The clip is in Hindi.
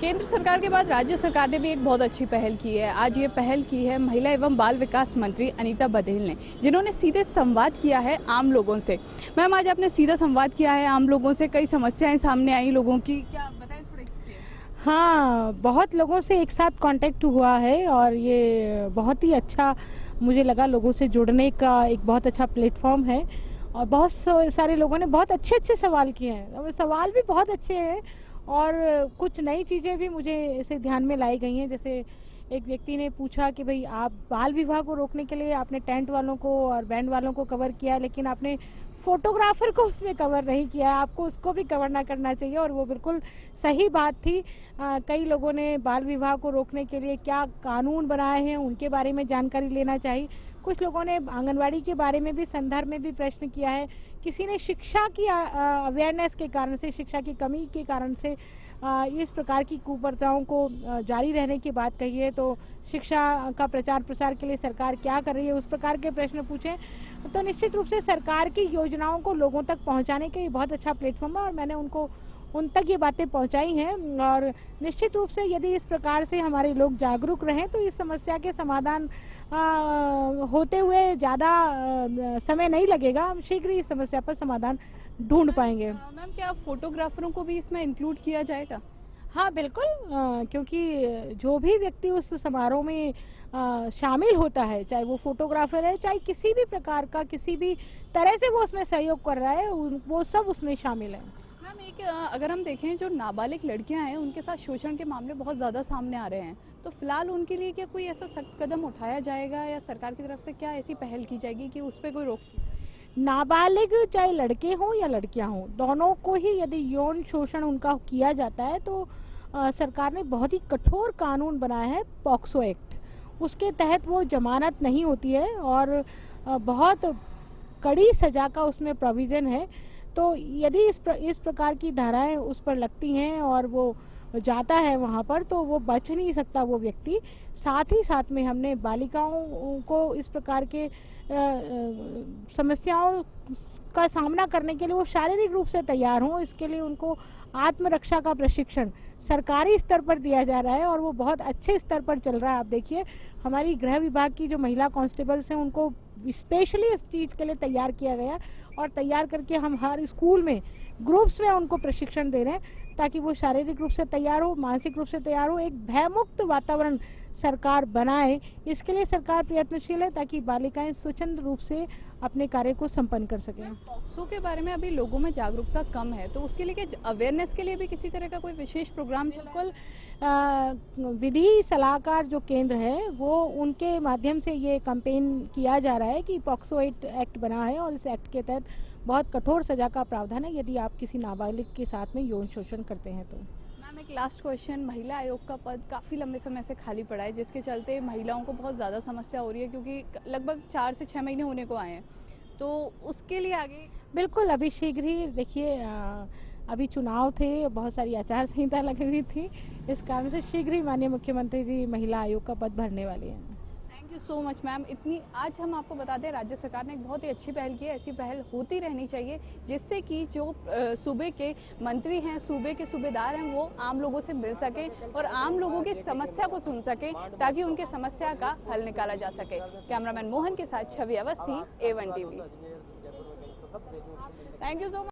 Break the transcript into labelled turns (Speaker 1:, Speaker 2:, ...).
Speaker 1: केंद्र सरकार के बाद राज्य सरकार ने भी एक बहुत अच्छी पहल की है। आज ये पहल की है महिला एवं बाल विकास मंत्री अनीता बघेल ने, जिन्होंने सीधे संवाद किया है आम लोगों से। मैम, आज आपने सीधा संवाद किया है आम लोगों से, कई समस्याएं सामने आई लोगों की, क्या बताएं थोड़ा एक्सपीरियंस।
Speaker 2: हाँ, बहुत लोगों से एक साथ कांटेक्ट हुआ है और ये बहुत ही अच्छा मुझे लगा। लोगों से जुड़ने का एक बहुत अच्छा प्लेटफॉर्म है और बहुत सारे लोगों ने बहुत अच्छे अच्छे सवाल किए हैं। सवाल भी बहुत अच्छे हैं और कुछ नई चीज़ें भी मुझे इसे ध्यान में लाई गई हैं। जैसे एक व्यक्ति ने पूछा कि भाई, आप बाल विवाह को रोकने के लिए आपने टेंट वालों को और बैंड वालों को कवर किया, लेकिन आपने फोटोग्राफर को उसमें कवर नहीं किया है, आपको उसको भी कवर ना करना चाहिए। और वो बिल्कुल सही बात थी। कई लोगों ने बाल विवाह को रोकने के लिए क्या कानून बनाए हैं उनके बारे में जानकारी लेना चाहिए। कुछ लोगों ने आंगनवाड़ी के बारे में भी, संदर्भ में भी प्रश्न किया है। किसी ने शिक्षा की अवेयरनेस के कारण से, शिक्षा की कमी के कारण से इस प्रकार की कुप्रथाओं को जारी रहने की बात कही है। तो शिक्षा का प्रचार प्रसार के लिए सरकार क्या कर रही है, उस प्रकार के प्रश्न पूछे। तो निश्चित रूप से सरकार की योजनाओं को लोगों तक पहुंचाने का ये बहुत अच्छा प्लेटफॉर्म है और मैंने उन तक ये बातें पहुंचाई हैं। और निश्चित रूप से यदि इस प्रकार से हमारे लोग जागरूक रहें तो इस समस्या के समाधान होते हुए ज़्यादा समय नहीं लगेगा। हम शीघ्र ही इस समस्या पर समाधान ढूंढ पाएंगे।
Speaker 1: मैम, क्या फोटोग्राफरों को भी इसमें इंक्लूड किया जाएगा?
Speaker 2: हाँ बिल्कुल, क्योंकि जो भी व्यक्ति उस समारोह में शामिल होता है, चाहे वो फोटोग्राफर है, चाहे किसी भी प्रकार का, किसी भी तरह से वो उसमें सहयोग कर रहा है, वो सब उसमें शामिल है।
Speaker 1: मैम, एक अगर हम देखें, जो नाबालिग लड़कियां हैं उनके साथ शोषण के मामले बहुत ज़्यादा सामने आ रहे हैं, तो फिलहाल उनके लिए क्या कोई ऐसा सख्त कदम उठाया जाएगा या सरकार की तरफ से क्या ऐसी पहल की जाएगी कि उस पर कोई रोक?
Speaker 2: नाबालिग चाहे लड़के हों या लड़कियां हों, दोनों को ही यदि यौन शोषण उनका किया जाता है तो सरकार ने बहुत ही कठोर कानून बनाया है, पॉक्सो एक्ट। उसके तहत वो जमानत नहीं होती है और बहुत कड़ी सजा का उसमें प्रोविज़न है। तो यदि इस प्रकार की धाराएं उस पर लगती हैं और वो जाता है वहाँ पर, तो वो बच नहीं सकता वो व्यक्ति। साथ ही साथ में हमने बालिकाओं को इस प्रकार के समस्याओं का सामना करने के लिए वो शारीरिक रूप से तैयार हों, इसके लिए उनको आत्मरक्षा का प्रशिक्षण सरकारी स्तर पर दिया जा रहा है और वो बहुत अच्छे स्तर पर चल रहा है। आप देखिए, हमारी गृह विभाग की जो महिला कांस्टेबल्स हैं उनको स्पेशली इस चीज़ के लिए तैयार किया गया और तैयार करके हम हर स्कूल में ग्रुप्स में उनको प्रशिक्षण दे रहे हैं ताकि वो शारीरिक रूप से तैयार हो, मानसिक रूप से तैयार हो, एक भयमुक्त वातावरण सरकार बनाए। इसके लिए सरकार प्रयत्नशील है ताकि बालिकाएं स्वच्छंद रूप से अपने कार्य को संपन्न कर सकें।
Speaker 1: पॉक्सो के बारे में अभी लोगों में जागरूकता कम है, तो उसके लिए अवेयरनेस के लिए भी किसी तरह का कोई विशेष प्रोग्राम?
Speaker 2: बिल्कुल, विधि सलाहकार जो केंद्र है वो, उनके माध्यम से ये कैंपेन किया जा रहा है कि पॉक्सो एक्ट बना है और इस एक्ट के तहत बहुत कठोर सजा का प्रावधान है यदि आप किसी नाबालिग के साथ में यौन शोषण करते हैं तो।
Speaker 1: मैम, एक लास्ट क्वेश्चन, महिला आयोग का पद काफ़ी लंबे समय से खाली पड़ा है, जिसके चलते महिलाओं को बहुत ज़्यादा समस्या हो रही है, क्योंकि लगभग 4 से 6 महीने होने को आए हैं, तो उसके लिए आगे?
Speaker 2: बिल्कुल, अभी शीघ्र ही देखिए, अभी चुनाव थे, बहुत सारी आचार संहिता लगी हुई थी, इस कारण से शीघ्र ही माननीय मुख्यमंत्री जी महिला आयोग का पद भरने वाले हैं।
Speaker 1: Thank you so much ma'am. इतनी आज हम आपको बताते हैं, राज्य सरकार ने एक बहुत ही अच्छी पहल की है। ऐसी पहल होती रहनी चाहिए जिससे कि जो सूबे के मंत्री हैं, सूबे के सूबेदार हैं, वो आम लोगों से मिल सकें और आम लोगों की समस्या को सुन सकें ताकि उनके समस्या का हल निकाला जा सके। कैमरामैन मोहन के साथ Chhavi Awasthi, A1 TV। Thank you so much.